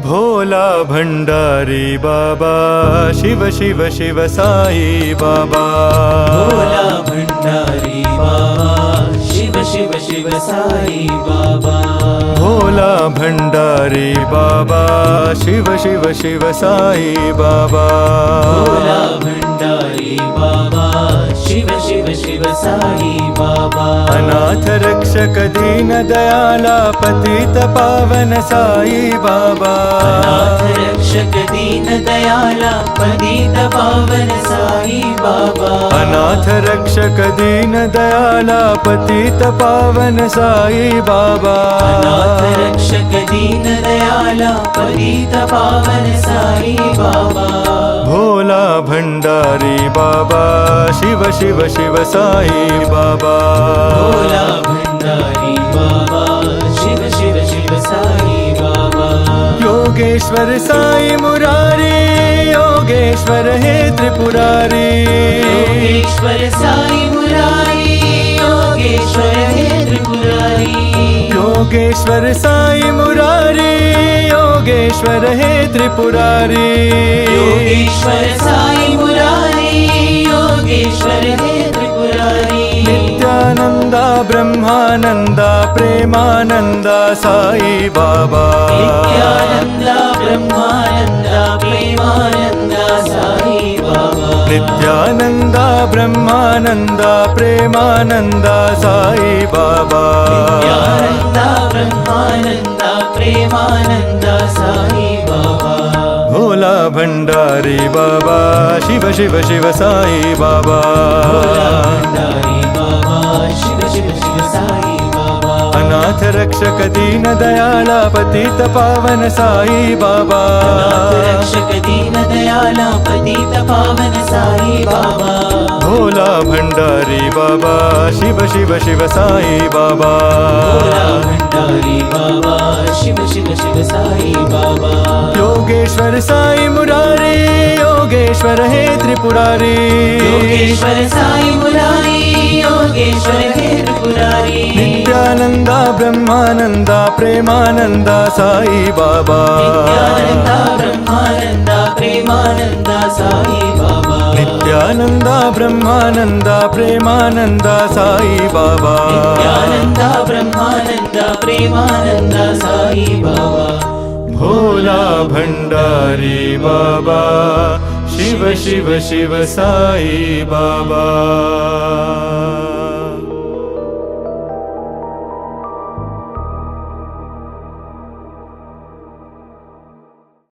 भोला भंडारी बाबा, शिव शिव शिव साई बाबा। भोला भंडारी बाबा, शिव शिव शिव साई बाबा। भोला भंडारी बाबा, शिव शिव शिव साई बाबा। भोला भंडारी बाबा, शिव शिव शिव साई बाबा। अनाथ रक्षक दीन दयाला, पतित पावन साई बाबा। अनाथ रक्षक दीन दयाला, पतित पावन साई बाबा। अनाथ रक्षक दीन दयाला, पतित पावन साई बाबा। अनाथ रक्षक दीन दयाला, पतित पावन साई बाबा। भोला भंडारी बाबा, शिव शिव शिव साई बाबा। भोला भंडारी बाबा, शिव शिव शिव साई बाबा। योगेश्वर साई मुरारी, योगेश्वर हे त्रिपुरारी। योगेश्वर साई मुरारी, योगेश्वर हे त्रिपुरारी। योगेश्वर साई मुरारी, योगेश्वर हे त्रिपुरारी। योगेश्वर साई मुरारी, योगेश्वर हे त्रिपुरारी। नित्यानंदा ब्रह्मानंदा प्रेमानंदा साई बाबा। नित्यानंदा ब्रह्मानंदा प्रेमानंदा साई बाबा। नित्यानंदा ब्रह्मानंदा प्रेमानंदा साई बाबा। नित्यानंदा ब्रह्मानंदा प्रेमानंदा साई बाबा। भोला भंडारी बाबा, शिव शिव शिव साई बाबा। भोला भंडारी बाबा, शिव शिव शिव साई बाबा। अनाथ रक्षक दीन दयाला, पतित पावन साई बाबा। अनाथ रक्षक दीन दयाला, पतित पावन साई बाबा। भोला भंडारी बाबा, शिव शिव शिव साई बाबा। भोला भंडारी बाबा, शिव शिव शिव साई बाबा। योगेश्वर साई मुरारी, योगेश्वर हे त्रिपुरारी। योगेश्वर साई मुरारी, योगेश्वर हे त्रिपुरारी। नित्यानंदा ब्रह्मानंदा प्रेमानंदा साई बाबा। नित्यानंदा ब्रह्मानंदा प्रेमानंदा साई बाबा। नित्यानंदा ब्रह्मानंदा प्रेमानंदा साई बाबा। नित्यानंदा ब्रह्मानंदा प्रेमानंदा साई बाबा। भोला भंडारी बाबा, शिव शिव शिव साई बाबा।